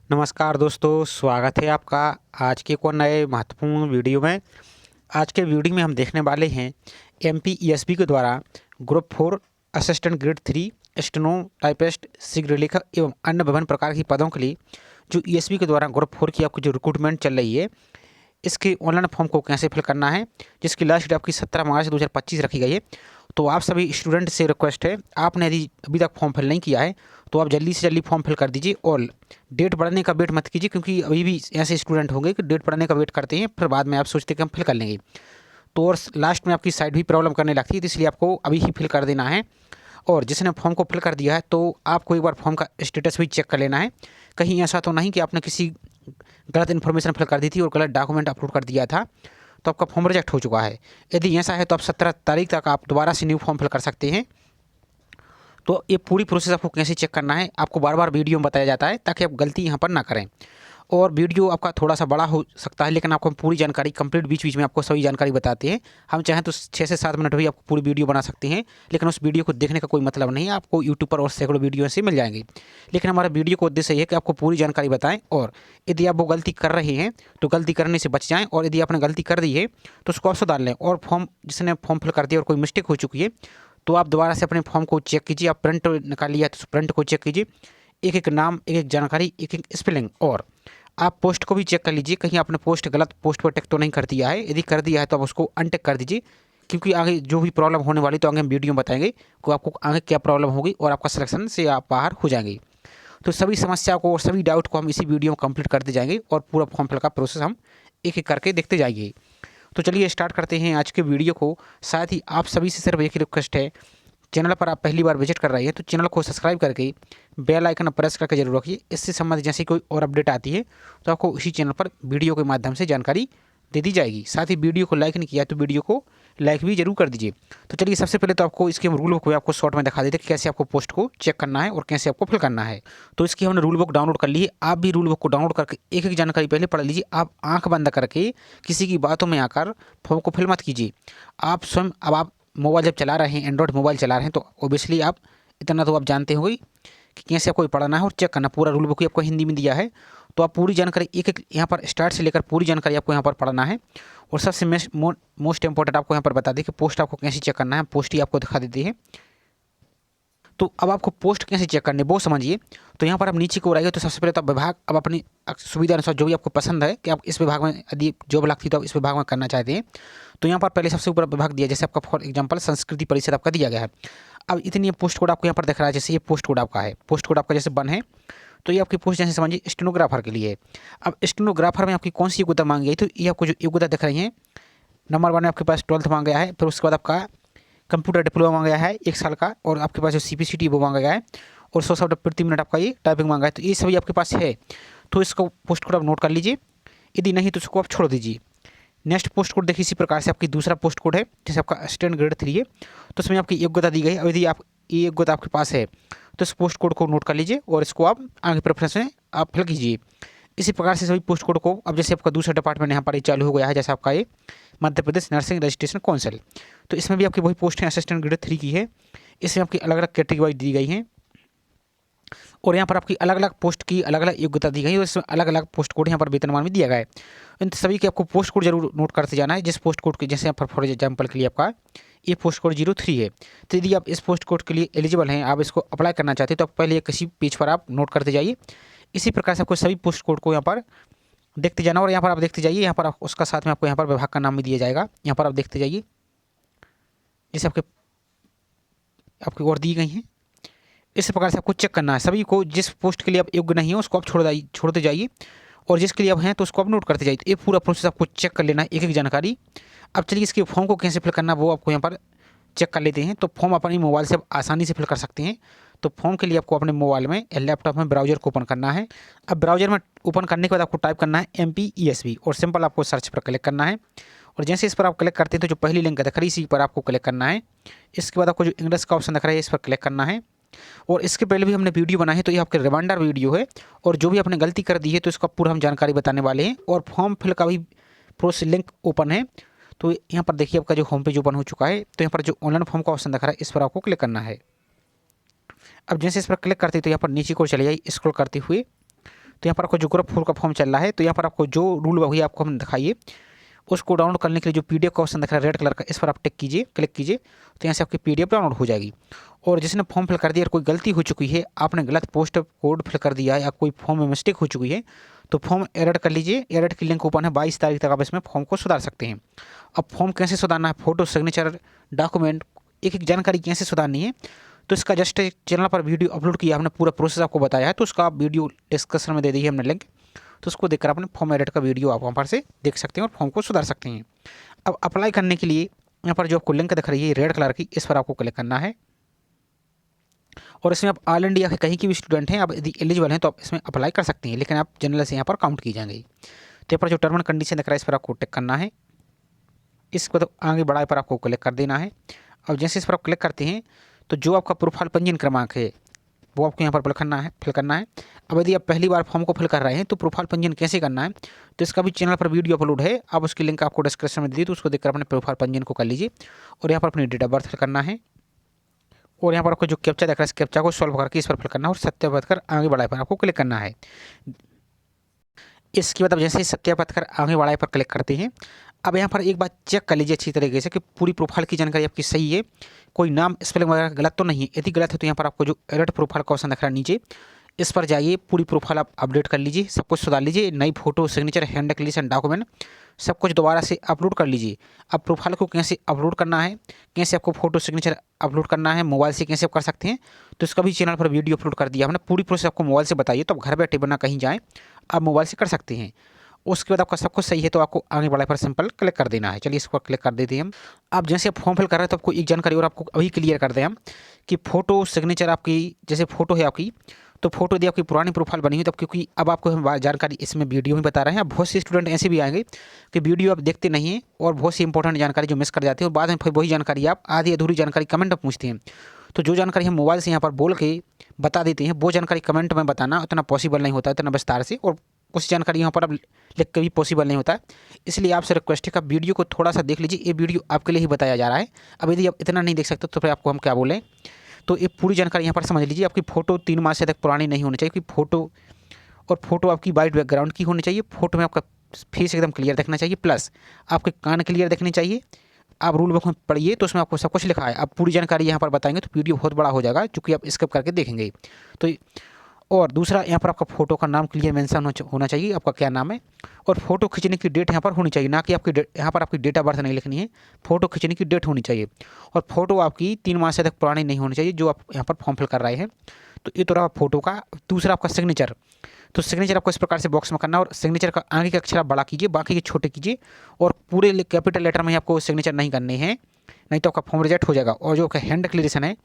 नमस्कार दोस्तों, स्वागत है आपका आज के को नए महत्वपूर्ण वीडियो में। आज के वीडियो में हम देखने वाले हैं एमपीईएसबी के द्वारा group 4 assistant grade 3 steno typist शीघ्र लेखक एवं अन्य विभिन्न प्रकार की पदों के लिए जो ईएसबी के द्वारा ग्रुप 4 की आपकी जो रिक्रूटमेंट चल रही है, इसके ऑनलाइन फॉर्म को कैसे फिल करना है, जिसकी लास्ट डेट आपकी 17 मार्च 2025 रखी गई है। तो आप सभी स्टूडेंट से रिक्वेस्ट है, आपने यदि अभी तक फॉर्म फिल नहीं किया है तो आप जल्दी से जल्दी फॉर्म फिल कर दीजिए और डेट बढ़ने का वेट मत कीजिए, क्योंकि अभी भी ऐसे स्टूडेंट होंगे कि डेट बढ़ने का वेट करते हैं, फिर बाद में आप सोचते हैं कि हम फिल कर लेंगे तो और लास्ट में आपकी साइड भी प्रॉब्लम करने लगती है। तो इसलिए आपको अभी ही फिल कर देना है। और जिसने फॉर्म को फिल कर दिया है तो आपको एक बार फॉर्म का स्टेटस भी चेक कर लेना है। कहीं ऐसा तो नहीं कि आपने किसी गलत इन्फॉर्मेशन फिल कर दी थी और गलत डॉक्यूमेंट अपलोड कर दिया था तो आपका फॉर्म रिजेक्ट हो चुका है। यदि ऐसा है तो आप 17 तारीख तक आप दोबारा से न्यू फॉर्म फिल कर सकते हैं। तो ये पूरी प्रोसेस आपको कैसे चेक करना है आपको बार बार वीडियो में बताया जाता है, ताकि आप गलती यहाँ पर ना करें। और वीडियो आपका थोड़ा सा बड़ा हो सकता है, लेकिन आपको हम पूरी जानकारी कंप्लीट बीच बीच में आपको सभी जानकारी बताते हैं। हम चाहें तो 6 से 7 मिनट भी आपको पूरी वीडियो बना सकते हैं, लेकिन उस वीडियो को देखने का कोई मतलब नहीं है। आपको यूट्यूब पर और सैकड़ों वीडियो ऐसे मिल जाएंगे, लेकिन हमारा वीडियो का उद्देश्य ये है कि आपको पूरी जानकारी बताएं। और यदि आप वो गलती कर रहे हैं तो गलती करने से बच जाएँ, और यदि आपने गलती कर दी है तो उसको आप सुधार लें। और फॉर्म जिसने फॉर्म फिल कर दिया और कोई मिस्टेक हो चुकी है तो आप दोबारा से अपने फॉर्म को चेक कीजिए। आप प्रिंट निकालिए तो प्रिंट को चेक कीजिए, एक एक नाम, एक एक जानकारी, एक एक स्पेलिंग। और आप पोस्ट को भी चेक कर लीजिए, कहीं आपने पोस्ट गलत पोस्ट पर टिक तो नहीं कर दिया है। यदि कर दिया है तो आप उसको अनटिक कर दीजिए, क्योंकि आगे जो भी प्रॉब्लम होने वाली तो आगे हम वीडियो में बताएंगे कि आपको आगे क्या प्रॉब्लम होगी और आपका सिलेक्शन से आप बाहर हो जाएंगे। तो सभी समस्या को और सभी डाउट को हम इसी वीडियो में कंप्लीट करते जाएंगे और पूरा फॉर्म फिल का प्रोसेस हम एक एक करके देखते जाएंगे। तो चलिए स्टार्ट करते हैं आज के वीडियो को। साथ ही आप सभी से सिर्फ एक ही रिक्वेस्ट है, चैनल पर आप पहली बार विजिट कर रहे हैं तो चैनल को सब्सक्राइब करके बेल आइकन प्रेस करके जरूर रखिए। इससे संबंधित जैसे कोई और अपडेट आती है तो आपको इसी चैनल पर वीडियो के माध्यम से जानकारी दे दी जाएगी। साथ ही वीडियो को लाइक नहीं किया तो वीडियो को लाइक भी जरूर कर दीजिए। तो चलिए सबसे पहले तो आपको इसके रूल बुक को आपको शॉर्ट में दिखा देते हैं कि कैसे आपको पोस्ट को चेक करना है और कैसे आपको फिल करना है। तो इसकी हमने रूल बुक डाउनलोड कर ली है। आप भी रूल बुक को डाउनलोड करके एक एक जानकारी पहले पढ़ लीजिए। आप आंख बंद करके किसी की बातों में आकर फॉर्म को फिल मत कीजिए। आप स्वयं अब आप मोबाइल जब चला रहे हैं, एंड्रॉयड मोबाइल चला रहे हैं, तो ओबियसली आप इतना तो आप जानते होंगे कि कैसे आपको पढ़ना है और चेक करना। पूरा रूल बुक आपको हिंदी में दिया है, तो आप पूरी जानकारी एक एक यहाँ पर स्टार्ट से लेकर पूरी जानकारी आपको यहाँ पर पढ़ना है। और सबसे मोस्ट इंपॉर्टेंट आपको यहाँ पर बता दें कि पोस्ट आपको कैसे चेक करना है। पोस्ट ही आपको दिखा देती है। तो अब आपको पोस्ट कैसे चेक करनी है वो समझिए। तो यहाँ पर आप नीचे को आइए तो सबसे पहले तो आप विभाग अब अपनी सुविधा अनुसार जो भी आपको पसंद है कि आप इस विभाग में यदि जॉब लगती तो आप इस विभाग में करना चाहते हैं, तो यहाँ पर पहले सबसे ऊपर विभाग दिया, जैसे आपका फॉर एग्जांपल संस्कृति परिषद आपका दिया गया है। अब इतनी पोस्ट कोड आपको यहाँ पर दिख रहा है, जैसे ये पोस्ट कोड आपका है, पोस्ट कोड आपका जैसे 1 है तो ये आपकी पोस्ट जैसे समझिए स्टेनोग्राफर के लिए है। अब स्टेनोग्राफर में आपकी कौन सी योग्यता मांगी गई, तो ये आपको जो योग्यता दिख रही है नंबर 1 में आपके पास 12th मांगा गया है। फिर उसके बाद आपका कंप्यूटर डिप्लोमा मांगा गया है 1 साल का, और आपके पास जो CPCT वो मांगा गया है, और 100 शब्द प्रति मिनट आपका ये टाइपिंग मांगा है। तो ये सभी आपके पास है, तो इसको पोस्ट कोड आप नोट कर लीजिए। यदि नहीं तो उसको आप छोड़ दीजिए। नेक्स्ट पोस्ट कोड देखिए इसी प्रकार से आपकी दूसरा पोस्ट कोड है, जैसे आपका असिस्टेंट ग्रेड 3 है तो उसमें आपकी योग्यता दी गई है। यदि आप ये योग्यता आपके पास है तो इस पोस्ट कोड को नोट कर लीजिए और इसको आप आगे प्रेफरेंस में आप फिल कीजिए। इसी प्रकार से सभी पोस्ट कोड को अब जैसे आपका दूसरा डिपार्टमेंट यहाँ पर ये चालू हो गया है, जैसे आपका ये Madhya Pradesh nursing registration council, तो इसमें भी आपकी वही पोस्ट है असिस्टेंट ग्रेड 3 की है। इसमें आपकी अलग अलग कैटेगरी दी गई हैं और यहाँ पर आपकी अलग अलग पोस्ट की अलग अलग योग्यता दी गई है और इसमें अलग अलग पोस्ट कोड यहाँ पर वेतनमान भी दिया गया है। इन सभी के आपको पोस्ट कोड जरूर नोट करते जाना है। जिस पोस्ट कोड के जैसे फॉर एग्जाम्पल के लिए आपका ये पोस्ट कोड 03 है, तो यदि आप इस पोस्ट कोड के लिए एलिजिबल हैं, आप इसको अप्लाई करना चाहते हैं, तो आप पहले किसी पेज पर आप नोट करते जाइए। इसी प्रकार से आपको सभी पोस्ट कोड को यहाँ पर देखते जाना और यहाँ पर आप देखते जाइए। यहाँ पर आप उसका साथ में आपको यहाँ पर विभाग का नाम भी दिया जाएगा। यहाँ पर आप देखते जाइए जैसे आपकी और दी गई हैं। इस प्रकार से आपको चेक करना है सभी को। जिस पोस्ट के लिए आप योग्य नहीं है उसको आप छोड़ते जाइए और जिसके लिए आप हैं तो उसको आप नोट करते जाइए। तो ये पूरा प्रोसेस आपको चेक कर लेना है, एक एक जानकारी। अब चलिए इसके फॉर्म को कैसे फिल करना वो आपको यहाँ पर चेक कर लेते हैं। तो फॉर्म अपनी मोबाइल से आप आसानी से फिल कर सकते हैं। तो फॉर्म के लिए आपको अपने मोबाइल में या लैपटॉप में ब्राउजर को ओपन करना है। अब ब्राउजर में ओपन करने के बाद आपको टाइप करना है MPESB और सिंपल आपको सर्च पर क्लिक करना है। और जैसे इस पर आप क्लिक करते हैं तो जो पहली लिंक दिख रही है इसी पर आपको क्लिक करना है। इसके बाद आपको जो इंग्लिश का ऑप्शन दिख रहा है इस पर क्लिक करना है। और इसके पहले भी हमने वीडियो बनाई है, तो ये आपके रिमाइंडर वीडियो है और जो भी आपने गलती कर दी है तो इसका पूरा हम जानकारी बताने वाले हैं। और फॉर्म फिल का भी प्रोसेस लिंक ओपन है। तो यहाँ पर देखिए आपका जो होम पेज ओपन हो चुका है। तो यहाँ पर जो ऑनलाइन फॉर्म का ऑप्शन दिख रहा है इस पर आपको क्लिक करना है। अब जैसे इस पर क्लिक करते हैं तो यहाँ पर नीचे को चले जाइए स्क्रॉल करते हुए, तो यहाँ पर आपको जो ग्रुप 4 का फॉर्म चल रहा है, तो यहाँ पर आपको जो रूल वही आपको हम दिखाइए, उसको डाउनलोड करने के लिए जो पीडीएफ का ऑप्शन दिख रहा है रेड कलर का, इस पर आप टिक कीजिए, क्लिक कीजिए, तो यहाँ से आपकी पीडीएफ डाउनलोड हो जाएगी। और जिसने फॉर्म फिल कर दिया और कोई गलती हो चुकी है, आपने गलत पोस्ट कोड फिल कर दिया है या कोई फॉर्म में मिस्टेक हो चुकी है, तो फॉर्म एडिट कर लीजिए। एडिट की लिंक ओपन है, 22 तारीख तक आप इसमें फॉर्म को सुधार सकते हैं। अब फॉर्म कैसे सुधारना है, फोटो, सिग्नेचर, डॉक्यूमेंट, एक जानकारी कैसे सुधारनी है, तो इसका जस्ट चैनल पर वीडियो अपलोड किया हमने, पूरा प्रोसेस आपको बताया है, तो उसका वीडियो डिस्क्रिप्शन में दे दी है हमने लिंक, तो उसको देखकर अपने फॉर्म एडिट का वीडियो आप वहाँ पर से देख सकते हैं और फॉर्म को सुधार सकते हैं। अब अप्लाई करने के लिए यहाँ पर जो आपको लिंक दिख रही है रेड कलर की, इस पर आपको क्लिक करना है और इसमें आप ऑल इंडिया के कहीं की भी स्टूडेंट हैं, आप यदि एलिजिबल हैं तो आप इसमें अप्लाई कर सकते हैं, लेकिन आप जनरल से यहाँ पर काउंट की जाएंगे। तो यहाँ पर जो टर्म एंड कंडीशन दिख रहा है, इस पर आपको टिक करना है, इसको तो आगे बढ़ाए पर आपको क्लिक कर देना है। और जैसे इस पर आप क्लिक करते हैं तो जो आपका प्रोफाइल पंजीयन क्रमांक है वो आपको यहाँ पर फिल करना है। अब यदि आप पहली बार फॉर्म को फिल कर रहे हैं तो प्रोफाइल पंजीयन कैसे करना है, तो इसका भी चैनल पर वीडियो अपलोड है, आप उसकी लिंक आपको डिस्क्रिप्शन में दे दी, तो उसको देखकर अपने प्रोफाइल पंजीयन को कर लीजिए। और यहाँ पर अपनी डेट ऑफ बर्थ फिल करना है और यहाँ पर आपको जो कैप्चा दिख रहा है, इस कैप्चा को सॉल्व करके इस पर फिल करना है और सत्यापित कर आगे बढ़ाए पर आपको क्लिक करना है। इसके बाद आप जैसे ही सत्यापित कर आगे बढ़ाए पर क्लिक करते हैं, अब यहाँ पर एक बात चेक कर लीजिए अच्छी तरीके से कि पूरी प्रोफाइल की जानकारी आपकी सही है, कोई नाम स्पेलिंग वगैरह गलत तो नहीं है। यदि गलत है तो यहाँ पर आपको जो एडिट प्रोफाइल का ऑप्शन दिख रहा है नीचे, इस पर जाइए, पूरी प्रोफाइल आप अपडेट कर लीजिए, सब कुछ सुधार लीजिए, नई photo, signature, hand declaration, document सब कुछ दोबारा से अपलोड कर लीजिए। अब प्रोफाइल को कैसे अपलोड करना है, कैसे आपको फोटो सिग्नेचर अपलोड करना है, मोबाइल से कैसे आप कर सकते हैं, तो इसका भी चैनल पर वीडियो अपलोड कर दिया हमने, पूरी प्रोसेस आपको मोबाइल से बताइए, तो आप घर बैठे बिना कहीं जाएँ आप मोबाइल से कर सकते हैं। उसके बाद आपका सब कुछ सही है तो आपको आगे बढ़ाए पर सिंपल क्लिक कर देना है। चलिए इस पर क्लिक कर देते हैं हम। अब जैसे आप फॉर्म फिल कर रहे हैं तो आपको एक जानकारी और आपको अभी क्लियर कर दें हम कि फ़ोटो सिग्नेचर आपकी, जैसे फ़ोटो है आपकी, तो फोटो यदि आपकी पुरानी प्रोफाइल बनी हुई तो क्योंकि अब आपको हम जानकारी इसमें वीडियो में बता रहे हैं। अब बहुत से स्टूडेंट ऐसे भी आएंगे कि वीडियो आप देखते नहीं हैं और बहुत सी इंपॉर्टेंट जानकारी जो मिस कर जाते हैं और बाद में फिर वही जानकारी आप आधी अधूरी जानकारी कमेंट में पूछते हैं। तो जो जानकारी हम मोबाइल से यहाँ पर बोल के बता देते हैं वो जानकारी कमेंट में बताना उतना पॉसिबल नहीं होता, इतना विस्तार से, और कुछ जानकारी यहाँ पर अब लिख के भी पॉसिबल नहीं होता है। इसलिए आपसे रिक्वेस्ट है कि आप वीडियो को थोड़ा सा देख लीजिए, ये वीडियो आपके लिए ही बताया जा रहा है। अब यदि आप इतना नहीं देख सकते तो फिर आपको हम क्या बोलें, तो ये पूरी जानकारी यहाँ पर समझ लीजिए। आपकी फ़ोटो 3 माह से तक पुरानी नहीं होनी चाहिए, कि फ़ोटो आपकी वाइट बैकग्राउंड की होनी चाहिए। फ़ोटो में आपका फेस एकदम क्लियर दिखना चाहिए, प्लस आपके कान क्लियर दिखने चाहिए। आप रूल बुक में पढ़िए तो उसमें आपको सब कुछ लिखा है। आप पूरी जानकारी यहाँ पर बताएंगे तो वीडियो बहुत बड़ा हो जाएगा, क्योंकि आप स्किप करके देखेंगे। तो और दूसरा, यहाँ पर आपका फ़ोटो का नाम क्लियर मेंशन होना चाहिए, आपका क्या नाम है, और फ़ोटो खींचने की डेट यहाँ पर होनी चाहिए, ना कि आपकी यहाँ पर आपकी डेट ऑफ बर्थ नहीं लिखनी है, फ़ोटो खींचने की डेट होनी चाहिए। और फोटो आपकी 3 माह से तक पुरानी नहीं होनी चाहिए जो आप यहाँ पर फॉर्म फिल कर रहे हैं। तो ये तो रहा फोटो का। दूसरा आपका सिग्नेचर, तो सिग्नेचर आपको इस प्रकार से बॉक्स में करना है और सिग्नेचर का आगे के अक्षर आप बड़ा कीजिए, बाकी के छोटे कीजिए, और पूरे कैपिटल लेटर में आपको सिग्नेचर नहीं करने हैं, नहीं तो आपका फॉर्म रिजेक्ट हो जाएगा। और जो आपका हैंड डिक्लेरेशन है,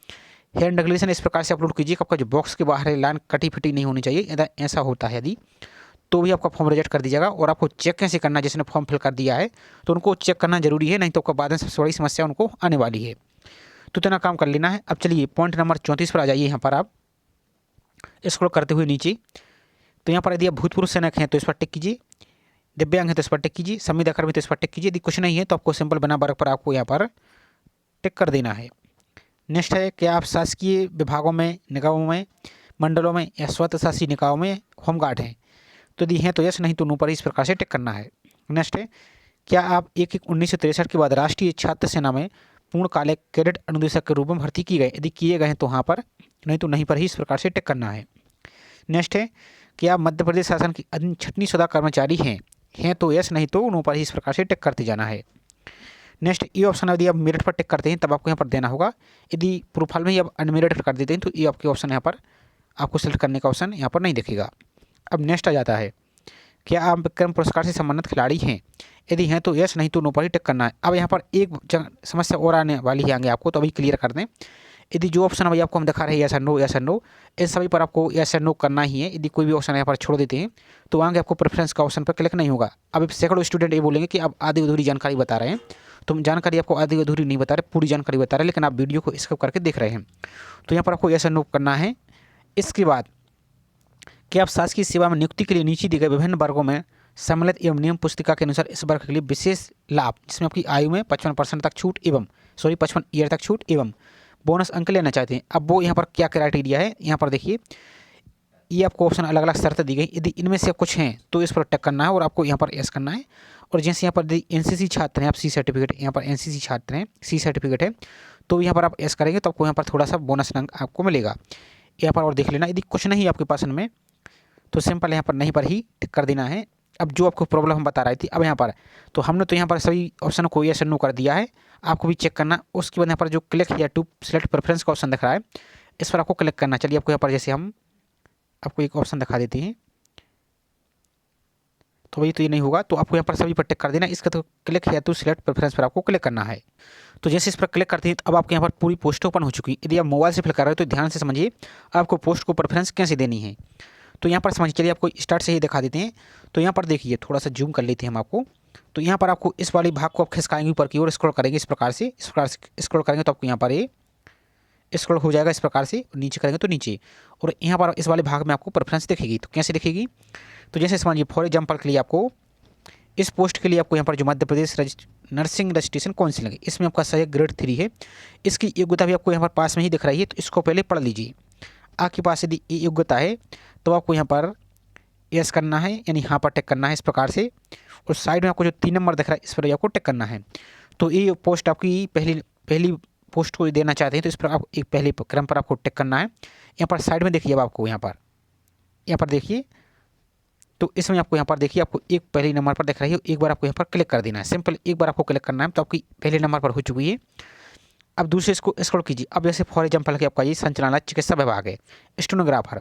हैंड डिक्लेरेशन इस प्रकार से अपलोड कीजिए कि आपका जो बॉक्स के बाहर है लाइन कटी फिटी नहीं होनी चाहिए। यदि ऐसा होता है यदि, तो भी आपका फॉर्म रिजेक्ट कर दीजिएगा। और आपको चेक कैसे करना है, जिसने फॉर्म फिल कर दिया है तो उनको चेक करना जरूरी है, नहीं तो आपका बाद में सबसे बड़ी समस्या उनको आने वाली है। तो इतना काम कर लेना है। अब चलिए पॉइंट नंबर 34 पर आ जाइए। यहाँ पर आप स्क्रॉल करते हुए नीचे, तो यहाँ पर यदि आप भूतपूर्व सैनिक हैं तो इस पर टिक कीजिए, दिव्यांग है तो इस पर टिक कीजिए, संविदा कर्मी तो इस पर टिक कीजिए। यदि कुछ नहीं है तो आपको सिंपल बना वर्ग पर आपको यहाँ पर टिक कर देना है। नेक्स्ट है कि आप शासकीय विभागों में, निगमों में, मंडलों में या स्वतः शासी निकायों में होमगार्ड हैं, तो यदि हैं तो यस, नहीं तो नो पर इस प्रकार से टिक करना है। नेक्स्ट है, क्या आप 1/1/1963 के बाद राष्ट्रीय छात्र सेना में पूर्णकालिक कैडेट अनुदेशक के रूप में भर्ती किए गए, यदि किए गए हैं तो हाँ पर, नहीं तो नहीं पर ही इस प्रकार से टिक करना है। नेक्स्ट है कि आप मध्य प्रदेश शासन की छठवीं सदा कर्मचारी हैं तो यस, नहीं तो नो पर ही इस प्रकार से टिक करते जाना है। नेक्स्ट ये ऑप्शन यदि आप मेरिट पर टिक करते हैं तब आपको यहाँ पर देना होगा, यदि प्रोफाइल में ही आप अनमेरिट कर देते हैं तो ये आपके ऑप्शन यहाँ पर आपको सेलेक्ट करने का ऑप्शन यहाँ पर नहीं दिखेगा। अब नेक्स्ट आ जाता है, क्या आप विक्रम पुरस्कार से संबंधित खिलाड़ी हैं, यदि हैं तो यस, नहीं तो नो पर ही टिक करना है। अब यहाँ पर एक समस्या और आने वाली है आगे आपको, तो अभी क्लियर कर दें। यदि जो ऑप्शन अभी आपको हम दिखा रहे हैं यस एंड नो, इन सभी पर आपको यस एंड नो करना ही है। यदि कोई भी ऑप्शन यहाँ पर छोड़ देते हैं तो आगे आपको प्रेफरेंस का ऑप्शन पर क्लिक नहीं होगा। अब सैकड़ों स्टूडेंट ये बोलेंगे कि आप आधी अधूरी जानकारी बता रहे हैं, तो जानकारी आपको आधी अधूरी नहीं बता रहे, पूरी जानकारी बता रहे हैं, लेकिन आप वीडियो को स्किप करके देख रहे हैं। तो यहाँ पर आपको यस एंड नो करना है। इसके बाद कि आप शासकीय सेवा में नियुक्ति के लिए नीचे दिए गए विभिन्न वर्गों में सम्मिलित एवं नियम पुस्तिका के अनुसार इस वर्ग के लिए विशेष लाभ, जिसमें आपकी आयु में 55% तक छूट एवं 55 ईयर तक छूट एवं बोनस अंक लेना चाहते हैं। अब वो यहाँ पर क्या क्राइटेरिया है, यहाँ पर देखिए, ये आपको ऑप्शन अलग अलग शर्तें दी गई, यदि इनमें से कुछ हैं तो इस पर टिक करना है और आपको यहाँ पर एस करना है। और जैसे यहाँ पर एनसीसी छात्र हैं, आप सी सर्टिफिकेट, यहाँ पर एनसीसी छात्र हैं, सी सर्टिफिकेट है, तो यहाँ पर आप एस करेंगे तो आपको यहाँ पर थोड़ा सा बोनस अंक आपको मिलेगा। यहाँ पर और देख लेना, यदि कुछ नहीं आपके पास इनमें तो सिंपल यहाँ पर नहीं पर ही टिक कर देना है। अब जो आपको प्रॉब्लम हम बता रही थी, अब यहाँ पर तो हमने तो यहाँ पर सभी ऑप्शन को यस नो कर दिया है, आपको भी चेक करना। उसके बाद यहाँ पर जो क्लिक या टू सिलेक्ट प्रेफरेंस का ऑप्शन दिख रहा है, इस पर आपको क्लिक करना। चलिए आपको यहाँ पर जैसे हम आपको एक ऑप्शन दिखा देते हैं, तो भाई तो ये नहीं होगा, तो आपको यहाँ पर सभी पर टिक कर देना। इसका तो क्लिक या तो सिलेक्ट प्रेफरेंस पर आपको क्लिक करना है। तो जैसे इस पर क्लिक करते हैं तो अब आपके यहाँ पर पूरी पोस्ट ओपन हो चुकी है। यदि आप मोबाइल से फिल कर रहे हो तो ध्यान से समझिए आपको पोस्ट को प्रेफरेंस कैसे देनी है। तो यहाँ पर समझिए, चलिए आपको स्टार्ट से ही दिखा देते हैं। तो यहाँ पर देखिए, थोड़ा सा जूम कर लेते हैं हम आपको। तो यहाँ पर आपको इस वाली भाग को आप खिसकाएंगे ऊपर की ओर, स्क्रॉल करेंगे इस प्रकार से स्क्रॉल करेंगे तो आपको यहाँ पर ये स्क्रॉल हो जाएगा इस प्रकार से, नीचे करेंगे तो नीचे, और यहाँ पर इस वाले भाग में आपको प्रेफरेंस दिखेगी। तो कैसे दिखेगी, तो जैसे समझिए फॉर एग्जाम्पल के लिए आपको इस पोस्ट के लिए आपको यहाँ पर जो Madhya Pradesh nursing registration council है, इसमें आपका सहायक ग्रेड 3 है। इसकी योग्यता भी आपको यहाँ पर पास में ही दिख रही है, तो इसको पहले पढ़ लीजिए। आपके पास यदि ये योग्यता है तो आपको यहाँ पर यस करना है, यानी यहाँ पर टिक करना है इस प्रकार से। और साइड में आपको जो 3 नंबर दिख रहा है इस पर आपको टिक करना है। तो ये पोस्ट आपकी पहली पोस्ट को देना चाहते हैं तो इस पर आप एक पहले क्रम पर आपको टिक करना है। यहाँ पर साइड में देखिए, अब आपको यहाँ पर देखिए, तो इसमें आपको यहाँ पर देखिए आपको एक पहले नंबर पर दिख रही है, एक बार आपको यहाँ पर क्लिक कर देना है। सिंपल एक बार आपको क्लिक करना है तो आपकी पहले नंबर पर हो चुकी है। अब दूसरे इसको स्क्रॉल कीजिए। अब जैसे फॉर एग्जाम्पल कि आपका ये संचालनालय चिकित्सा विभाग है, स्टेनोग्राफर।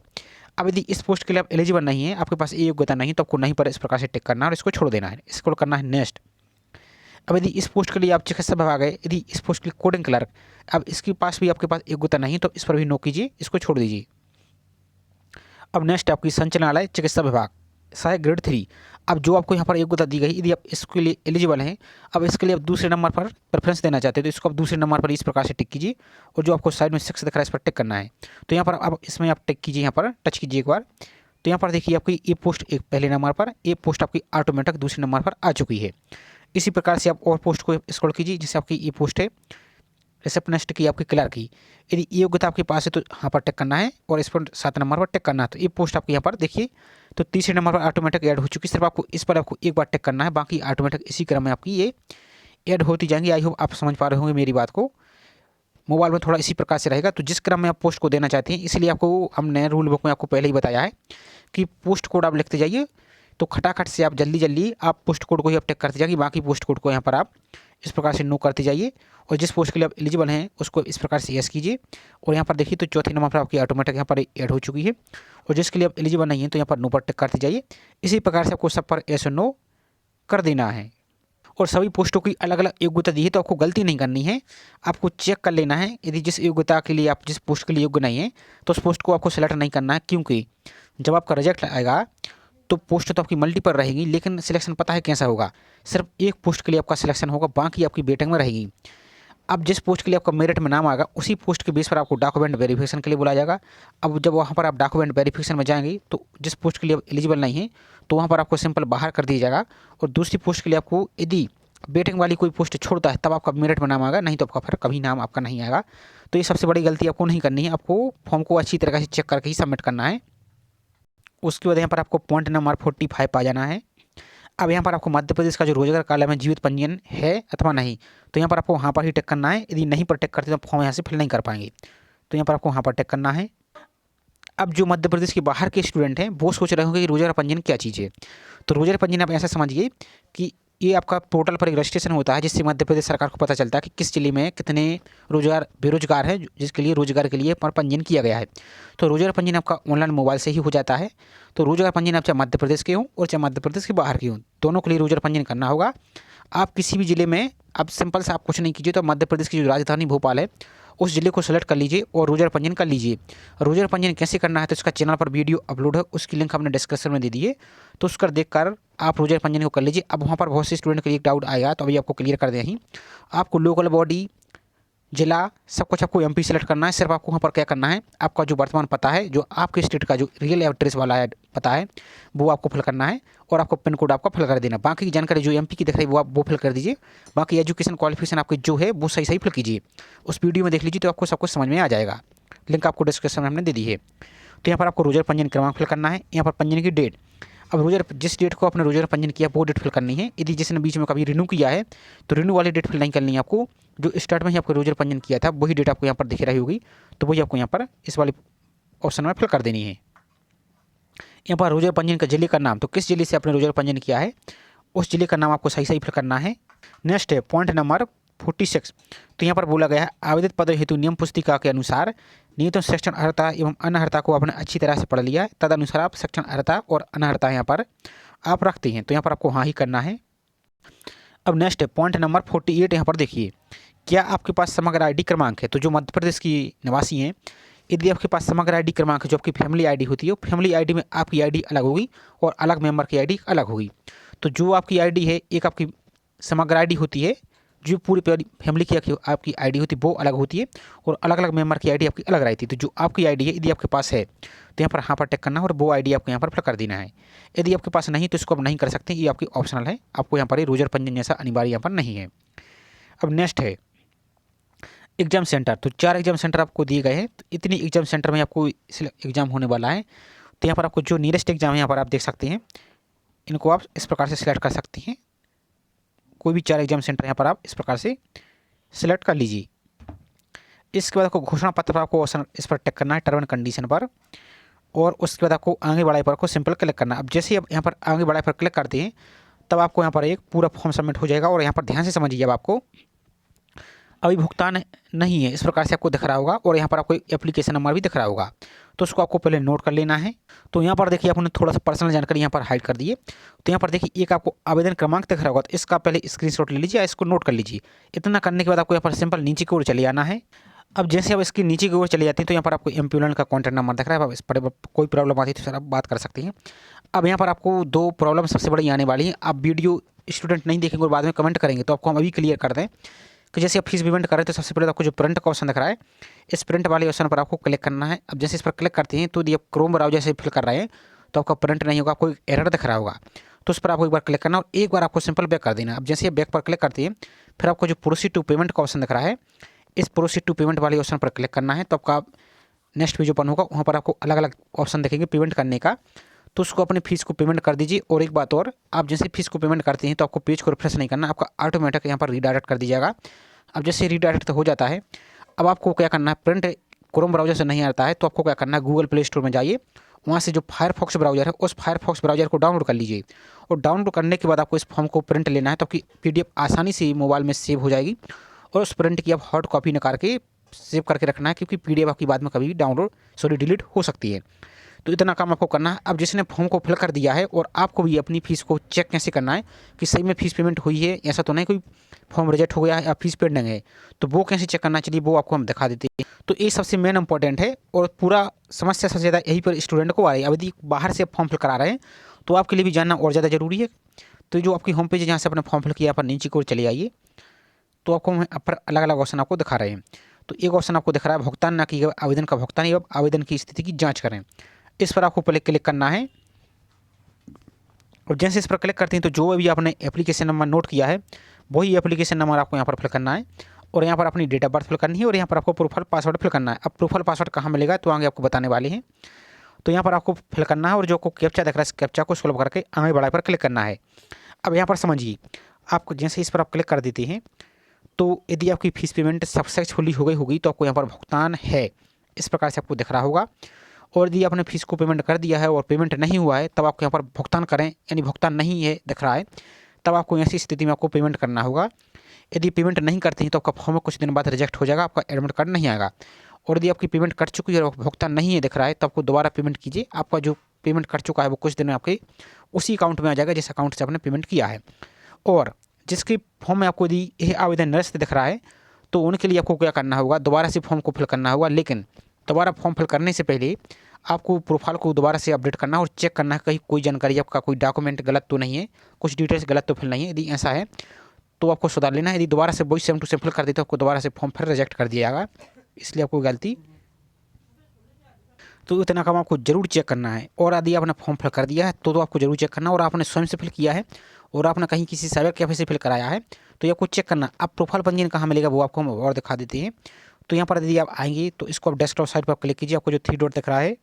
अब यदि इस पोस्ट के लिए आप एलिजिबल नहीं है, आपके पास ये योग्यता नहीं, तो आपको नहीं पर इस प्रकार से टिक करना है और इसको छोड़ देना है, स्क्रॉल करना है नेक्स्ट। अब यदि इस पोस्ट के लिए आप चिकित्सा विभाग है, यदि इस पोस्ट के लिए कोडिंग क्लर्क, अब इसके पास भी आपके पास योग्यता नहीं तो इस पर भी नो कीजिए, इसको छोड़ दीजिए। अब नेक्स्ट आपकी संचालनालय चिकित्सा विभाग सहायक ग्रेड 3। अब जो आपको यहाँ पर योग्यता दी गई, यदि आप इसके लिए एलिजिबल हैं, अब इसके लिए आप दूसरे नंबर पर प्रेफरेंस देना चाहते हैं तो इसको आप दूसरे नंबर पर इस प्रकार से टिक कीजिए, और जो आपको साइड में 6 दिख रहा है इस पर टिक करना है। तो यहाँ पर अब इसमें आप टिक कीजिए, यहाँ पर टच कीजिए एक बार। तो यहाँ पर देखिए आपकी ये पोस्ट एक पहले नंबर पर, ये पोस्ट आपकी ऑटोमेटिक दूसरे नंबर पर आ चुकी है। इसी प्रकार से आप और पोस्ट को स्क्रॉल कीजिए, जैसे आपकी ये पोस्ट है रिसेप्शनिस्ट की, आपकी क्लर्क की, यदि ये योग्यता आपके पास है तो यहाँ पर टिक करना है और इस पर 7 नंबर पर टिक करना है। तो ये पोस्ट आपके यहाँ पर देखिए तो तीसरे नंबर पर ऑटोमेटिक ऐड हो चुकी है। सिर्फ आपको इस पर आपको एक बार टिक करना है, बाकी ऑटोमेटिक इसी क्रम में आपकी ये ऐड होती जाएंगी। आई होप आप समझ पा रहे होंगे मेरी बात को। मोबाइल में थोड़ा इसी प्रकार से रहेगा, तो जिस क्रम में आप पोस्ट को देना चाहते हैं, इसलिए आपको हमने रूल बुक में आपको पहले ही बताया है कि पोस्ट कोड आप लिखते जाइए, तो खटाखट से आप जल्दी आप पोस्ट कोड को ही आप टिक करते जाइए, बाकी पोस्ट कोड को यहाँ पर आप इस प्रकार से नो करते जाइए। और जिस पोस्ट के लिए आप एलिजिबल हैं उसको इस प्रकार से यस कीजिए, और यहाँ पर देखिए तो चौथे नंबर पर आपकी ऑटोमेटिक यहाँ पर ऐड हो चुकी है। और जिसके लिए आप एलिजिबल नहीं है तो यहाँ पर नो पर टिक करते जाइए। इसी प्रकार से आपको सब पर यस और नो कर देना है। और सभी पोस्टों की अलग अलग योग्यता दी है, तो आपको गलती नहीं करनी है, आपको चेक कर लेना है। यदि जिस योग्यता के लिए आप जिस पोस्ट के लिए योग्य नहीं है तो उस पोस्ट को आपको सेलेक्ट नहीं करना है, क्योंकि जब आपका रिजेक्ट आएगा तो पोस्ट तो आपकी मल्टीपल रहेगी, लेकिन सिलेक्शन पता है कैसा होगा, सिर्फ एक पोस्ट के लिए आपका सिलेक्शन होगा, बाकी आपकी वेटिंग में रहेगी। अब जिस पोस्ट के लिए आपका मेरिट में नाम आएगा उसी पोस्ट के बेस पर आपको डॉक्यूमेंट वेरिफिकेशन के लिए बुलाया जाएगा। अब जब वहाँ पर आप डॉक्यूमेंट वेरिफिकेशन में जाएंगे तो जिस पोस्ट के लिए आप एलिजिबल नहीं है तो वहाँ पर आपको सिंपल बाहर कर दिया जाएगा, और दूसरी पोस्ट के लिए आपको यदि वेटिंग वाली कोई पोस्ट छोड़ता है तब आपका मेरिट में नाम आएगा, नहीं तो आपका फिर कभी नाम आपका नहीं आएगा। तो ये सबसे बड़ी गलती आपको नहीं करनी है, आपको फॉर्म को अच्छी तरीके से चेक करके ही सबमिट करना है। उसके बाद यहाँ पर आपको पॉइंट नंबर 45 पा जाना है। अब यहाँ पर आपको मध्य प्रदेश का जो रोजगार कार्यालय में जीवित पंजीयन है अथवा नहीं, तो यहाँ पर आपको वहाँ पर ही टिक करना है। यदि नहीं पर टिक करते तो फॉर्म यहाँ से फिल नहीं कर पाएंगे, तो यहाँ पर आपको वहाँ पर टिक करना है। अब जो मध्य प्रदेश के बाहर के स्टूडेंट हैं वो सोच रहे होंगे कि रोजगार पंजीयन क्या चीज़ है। तो रोजगार पंजीयन आप ऐसा समझिए कि ये आपका पोर्टल पर एक रजिस्ट्रेशन होता है, जिससे मध्य प्रदेश सरकार को पता चलता है कि किस जिले में कितने बेरोजगार हैं, जिसके लिए रोजगार के लिए पंजीयन किया गया है। तो रोजगार पंजीयन आपका ऑनलाइन मोबाइल से ही हो जाता है। तो रोजगार पंजीयन आप चाहे मध्य प्रदेश के हों और चाहे मध्य प्रदेश के बाहर के हों, दोनों के लिए रोजगार पंजीयन करना होगा। आप किसी भी ज़िले में, अब सिंपल से आप कुछ नहीं कीजिए, तो मध्य प्रदेश की जो राजधानी भोपाल है उस ज़िले को सेलेक्ट कर लीजिए और रोजगार पंजीयन कर लीजिए। रोजगार पंजीयन कैसे करना है तो इसका चैनल पर वीडियो अपलोड है, उसकी लिंक हमने डिस्क्रिप्शन में दे दी है, तो उसका देखकर आप रोजगार पंजीयन को कर लीजिए। अब वहाँ पर बहुत से स्टूडेंट के लिए एक डाउट आएगा, तो अभी आपको क्लियर कर दें ही। आपको लोकल बॉडी, जिला, सब कुछ आपको एमपी सेलेक्ट करना है। सिर्फ आपको वहाँ पर क्या करना है, आपका जो वर्तमान पता है, जो आपके स्टेट का जो रियल एड्रेस वाला है पता है, वो आपको फिल करना है, और आपको पिन कोड आपका फिल कर देना। बाकी की जानकारी जो एमपी की दिख रही है वो फिल कर दीजिए। बाकी एजुकेशन क्वालिफिकेशन आपकी जो है वो सही फिल कीजिए। उस वीडियो में देख लीजिए तो आपको सब कुछ समझ में आ जाएगा। लिंक आपको डिस्क्रिप्शन में हमने दे दी है। तो यहाँ पर आपको रोजर पंजीयन क्रमांक फिल करना है, यहाँ पर पंजीयन की डेट। अब रोजर जिस डेट को आपने रोजर पंजीयन किया वो डेट फिल करनी है। यदि जिसने बीच में कभी रिन्यू किया है तो रिन्यू वाली डेट फिल नहीं करनी है आपको, जो स्टार्ट में ही आपको रोजर पंजीयन किया था वही डेट आपको यहाँ पर दिख रही होगी, तो वही आपको यहाँ पर इस वाले ऑप्शन में फिल कर देनी है। यहाँ पर रोजर पंजीयन का जिले का नाम, तो किस जिले से आपने रोजर पंजीयन किया है उस जिले का नाम आपको सही सही फिल करना है। नेक्स्ट है पॉइंट नंबर 46। तो यहाँ पर बोला गया है आवेदित पदों हेतु नियम पुस्तिका के अनुसार न्यूनतम सेक्शन अर्हता एवं अनर्हता को आपने अच्छी तरह से पढ़ लिया है, तदनुसार आप सेक्शन अर्हता और अनर्हता यहाँ पर आप रखते हैं, तो यहाँ पर आपको हाँ ही करना है। अब नेक्स्ट है पॉइंट नंबर 48। यहाँ पर देखिए, क्या आपके पास समग्र आईडी क्रमांक है, तो जो मध्य प्रदेश की निवासी हैं यदि आपके पास समग्र आईडी क्रमांक है, जो आपकी फैमिली आईडी होती है, फैमिली आईडी में आपकी आईडी अलग होगी और अलग मेंबर की आईडी अलग होगी। तो जो आपकी आईडी है, एक आपकी समग्र आईडी होती है, जो पूरी फैमिली की आपकी आईडी होती है वो अलग होती है, और अलग अलग मेंबर की आईडी आपकी अलग रहती है। तो जो आपकी आईडी है यदि आपके पास है तो यहाँ पर हाँ पर टिक करना है और वो आईडी आपको यहाँ पर फिल कर देना है। यदि आपके पास नहीं तो इसको आप नहीं कर सकते, ये आपकी ऑप्शनल है, आपको यहाँ पर ये रोजर पंजीयन जैसा अनिवार्य यहाँ पर नहीं है। अब नेक्स्ट है एग्जाम सेंटर। तो 4 एग्जाम सेंटर आपको दिए गए हैं, तो इतनी एग्जाम सेंटर में आपको एग्जाम होने वाला है। तो यहाँ पर आपको जो नियरेस्ट एग्जाम है यहाँ पर आप देख सकते हैं, इनको आप इस प्रकार से सिलेक्ट कर सकते हैं। कोई भी 4 एग्जाम सेंटर यहाँ पर आप इस प्रकार से सिलेक्ट कर लीजिए। इसके बाद आपको घोषणा पत्र पर आपको इस पर टिक करना है टर्म एंड कंडीशन पर, और उसके बाद आपको आगे बढ़ाई पर आपको सिंपल क्लिक करना है। अब जैसे आप यहाँ पर आगे बढ़ाई पर क्लिक करते हैं तब आपको यहाँ पर एक पूरा फॉर्म सबमिट हो जाएगा, और यहाँ पर ध्यान से समझिए, अब आपको अभी भुगतान नहीं है इस प्रकार से आपको दिख रहा होगा, और यहाँ पर आपको एप्लीकेशन नंबर भी दिख रहा होगा, तो उसको आपको पहले नोट कर लेना है। तो यहाँ पर देखिए आपने थोड़ा सा पर्सनल जानकारी यहाँ पर हाइड कर दिए। तो यहाँ पर देखिए एक आपको आवेदन क्रमांक दिख रहा होगा, तो इसका पहले स्क्रीनशॉट ले लीजिए, इसको नोट कर लीजिए। इतना करने के बाद आपको यहाँ पर सिंपल नीचे की ओर चले आना है। अब जैसे आप इसकी नीचे की ओर चले जाते हैं तो यहाँ पर आपको एम्प्लॉयमेंट का कॉन्टैक्ट नंबर दिख रहा है, इस पर कोई प्रॉब्लम आती है तो सर आप बात कर सकते हैं। अब यहाँ पर आपको 2 प्रॉब्लम सबसे बड़ी आने वाली है। आप वीडियो स्टूडेंट नहीं देखेंगे और बाद में कमेंट करेंगे, तो आपको हम अभी क्लियर कर दें कि जैसे आप फीस पेमेंट कर रहे हैं तो सबसे पहले आपको जो प्रिंट का ऑप्शन दिख रहा है, इस प्रिंट वाले ऑप्शन पर आपको क्लिक करना है। अब जैसे इस पर क्लिक करते हैं तो यदि आप क्रोम ब्राउजर से फिल कर रहे हैं तो आपका प्रिंट नहीं होगा, आपको एक एरर दिख रहा होगा, तो उस पर आपको एक बार क्लिक करना और एक बार आपको सिंपल बैक कर देना। अब जैसे आप बैक पर क्लिक करते हैं फिर आपको जो प्रोसीड टू पेमेंट का ऑप्शन दिख रहा है, इस प्रोसीड टू पेमेंट वाले ऑप्शन पर क्लिक करना है। तो आपका नेक्स्ट पेज ओपन होगा, वहाँ पर आपको अलग अलग ऑप्शन देखेंगे पेमेंट करने का, तो उसको अपनी फीस को पेमेंट कर दीजिए। और एक बात और, आप जैसे फीस को पेमेंट करते हैं तो आपको पेज को रिफ्रेश नहीं करना, आपका ऑटोमेटिक यहाँ पर रीडायरेक्ट कर दिया जाएगा। अब जैसे रीडायरेक्ट हो जाता है, अब आपको क्या करना है, प्रिंट क्रोम ब्राउजर से नहीं आता है तो आपको क्या करना है, गूगल प्ले स्टोर में जाइए, वहाँ से जो फायरफॉक्स ब्राउजर है उस फायरफॉक्स ब्राउजर को डाउनलोड कर लीजिए, और डाउनलोड करने के बाद आपको इस फॉर्म को प्रिंट लेना है, तो आपकी PDF आसानी से मोबाइल में सेव हो जाएगी, और उस प्रिंट की आप हार्ड कॉपी निकाल के सेव करके रखना है, क्योंकि PDF आपकी बाद में कभी भी डिलीट हो सकती है। तो इतना काम आपको करना है। अब जिसने फॉर्म को फिल कर दिया है, और आपको भी अपनी फ़ीस को चेक कैसे करना है कि सही में फ़ीस पेमेंट हुई है, ऐसा तो नहीं कोई फॉर्म रिजेक्ट हो गया है या फीस पेंडिंग है, तो वो कैसे चेक करना चाहिए वो आपको हम दिखा देते हैं। तो ये सबसे मेन इंपॉर्टेंट है, और पूरा समस्या सबसे ज़्यादा यही पर स्टूडेंट को आ रही है। अब यदि बाहर से फॉर्म फिल करा रहे हैं तो आपके लिए भी जानना और ज़्यादा ज़रूरी है। तो जो आपकी होम पेज है जहाँ से आपने फॉर्म फिल किया, पर नीचे की ओर चले आइए, तो आपको हम पर अलग अलग ऑप्शन आपको दिखा रहे हैं। तो एक ऑप्शन आपको दिख रहा है भुगतान ना किए आवेदन का भुगतान या आवेदन की स्थिति की जाँच करें, इस पर आपको पहले क्लिक करना है। और जैसे इस पर क्लिक करते हैं तो जो भी आपने एप्लीकेशन नंबर नोट किया है वही एप्लीकेशन नंबर आपको यहाँ पर फिल करना है, और यहाँ पर अपनी डेट ऑफ बर्थ फिल करनी है, और यहाँ पर आपको प्रोफाइल पासवर्ड फिल करना है। अब प्रोफाइल पासवर्ड कहाँ मिलेगा तो आगे आपको बताने वाले हैं। तो यहाँ पर आपको फिल करना है, और जो आपको कैप्चा दिख रहा है इस कैप्चा को सॉल्व करके आगे बढ़ाई पर क्लिक करना है। अब यहाँ पर समझिए, आपको जैसे इस पर आप क्लिक कर देते हैं तो यदि आपकी फ़ीस पेमेंट सक्सेसफुली हो गई होगी तो आपको यहाँ पर भुगतान है इस प्रकार से आपको दिख रहा होगा। और यदि आपने फीस को पेमेंट कर दिया है और पेमेंट नहीं हुआ है तब आपको यहाँ पर भुगतान करें, यानी भुगतान नहीं है दिख रहा है, तब आपको ऐसी स्थिति में आपको पेमेंट करना होगा। यदि पेमेंट नहीं करते हैं तो आपका फॉर्म कुछ दिन बाद रिजेक्ट हो जाएगा, आपका एडमिट कार्ड नहीं आएगा। और यदि आपकी पेमेंट कट चुकी है और भुगतान नहीं है दिख रहा है तो आपको दोबारा पेमेंट कीजिए, आपका जो पेमेंट कट चुका है वो कुछ दिन में आपके उसी अकाउंट में आ जाएगा जिस अकाउंट से आपने पेमेंट किया है। और जिसके फॉर्म में आपको यदि यह आवेदन निरस्त दिख रहा है तो उनके लिए आपको क्या करना होगा, दोबारा से फॉर्म को फिल करना होगा। लेकिन दोबारा फॉर्म फिल करने से पहले आपको प्रोफाइल को दोबारा से अपडेट करना है और चेक करना है कहीं कोई जानकारी आपका कोई डॉक्यूमेंट गलत तो नहीं है, कुछ डिटेल्स गलत तो फिल नहीं है। यदि ऐसा है तो आपको सुधार लेना है। यदि दोबारा से वही सेम टू सेम फिल कर देते तो आपको दोबारा से फॉर्म फिर रिजेक्ट कर दिया जाएगा, इसलिए आपको गलती। तो इतना काम आपको जरूर चेक करना है। और यदि आपने फॉर्म फिल कर दिया है तो आपको जरूर चेक करना, और आपने स्वयं से फिल किया है और आपने कहीं किसी साइबर कैफे से फिल कराया है तो ये आपको चेक करना। अब प्रोफाइल पंजीयन कहाँ मिलेगा वो आपको हम और दिखा देते हैं। तो यहाँ पर यदि आप आएंगे तो इसको आप डेस्कटॉप साइट पर क्लिक कीजिए, आपको जो 3 डॉट दिख रहा है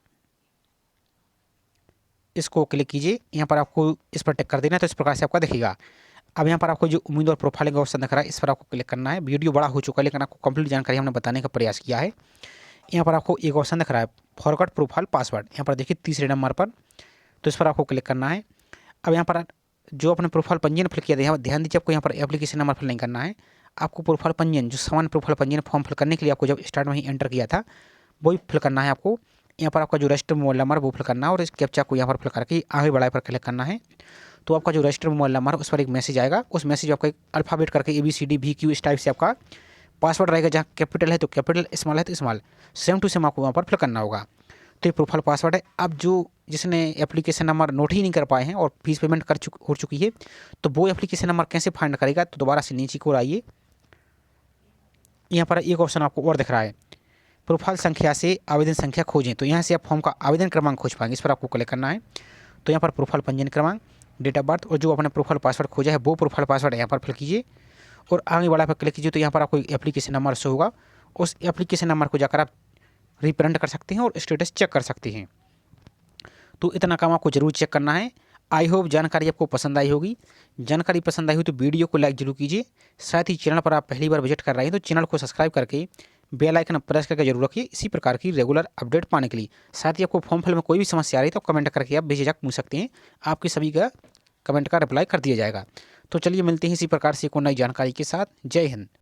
इसको क्लिक कीजिए, यहाँ पर आपको इस पर टिक कर देना है, तो इस प्रकार से आपका दिखेगा। अब यहाँ पर आपको जो उम्मीदवार प्रोफाइलिंग का ऑप्शन दिख रहा है, इस पर आपको क्लिक करना है। वीडियो बड़ा हो चुका है लेकिन आपको कंप्लीट जानकारी हमने बताने का प्रयास किया है। यहाँ पर आपको एक ऑप्शन दिख रहा है फॉरगॉट प्रोफाइल पासवर्ड, यहाँ पर देखिए तीसरे नंबर पर, तो इस पर आपको क्लिक करना है। अब यहाँ पर जो अपने प्रोफाइल पंजीयन फिल किया था, ध्यान दीजिए आपको यहाँ पर एप्लीकेशन नंबर फिल नहीं करना है, आपको प्रोफाइल पंजीयन जो सामान्य प्रोफाइल पंजीयन फॉर्म फिल करने के लिए आपको जब स्टार्ट में ही एंटर किया था वही फिल करना है आपको। यहाँ पर आपका जो रजिस्टर मोबाइल नंबर वो फिल करना है और इस कैप्चा को यहाँ पर फिल करके आगे बढ़ाए पर क्लिक करना है। तो आपका जो रजिस्टर मोबाइल नंबर है उस पर एक मैसेज आएगा, उस मैसेज आपका एक अल्फ़ाबेट करके ABCD VQ इस टाइप से आपका पासवर्ड रहेगा, जहाँ कैपिटल है तो कैपिटल, स्मॉल है तो स्मॉल, सेम टू सेम आपको वहाँ पर फिल करना होगा। तो ये प्रोफाइल पासवर्ड है। अब जो जिसने एप्लीकेशन नंबर नोट ही नहीं कर पाए हैं और फीस पेमेंट हो चुकी है, तो वो एप्लीकेशन नंबर कैसे फाइंड करेगा, तो दोबारा से नीचे को आइए, यहाँ पर एक ऑप्शन आपको और दिख रहा है प्रोफाइल संख्या से आवेदन संख्या खोजें, तो यहाँ से आप फॉर्म का आवेदन क्रमांक खोज पाएंगे, इस पर आपको क्लिक करना है। तो यहाँ पर प्रोफाइल पंजीयन क्रमांक, डेट ऑफ बर्थ और जो आपने प्रोफाइल पासवर्ड खोजा है वो प्रोफाइल पासवर्ड यहाँ पर फिल कीजिए और आगे बढ़ा पर क्लिक कीजिए। तो यहाँ पर आपको एप्लीकेशन नंबर शो होगा, उस एप्लीकेशन नंबर को जाकर आप रिप्रिंट कर सकते हैं और स्टेटस चेक कर सकते हैं। तो इतना काम आपको जरूर चेक करना है। आई होप जानकारी आपको पसंद आई होगी। जानकारी पसंद आई हो तो वीडियो को लाइक जरूर कीजिए। साथ ही चैनल पर आप पहली बार विजिट कर रहे हैं तो चैनल को सब्सक्राइब करके बेल आइकन प्रेस करके जरूर रखिए इसी प्रकार की रेगुलर अपडेट पाने के लिए। साथ ही आपको फॉर्म फिल में कोई भी समस्या आ रही है तो कमेंट करके आप बेझिझक पूछ सकते हैं, आपके सभी का कमेंट का रिप्लाई कर दिया जाएगा। तो चलिए मिलते हैं इसी प्रकार से कोई नई जानकारी के साथ। जय हिंद।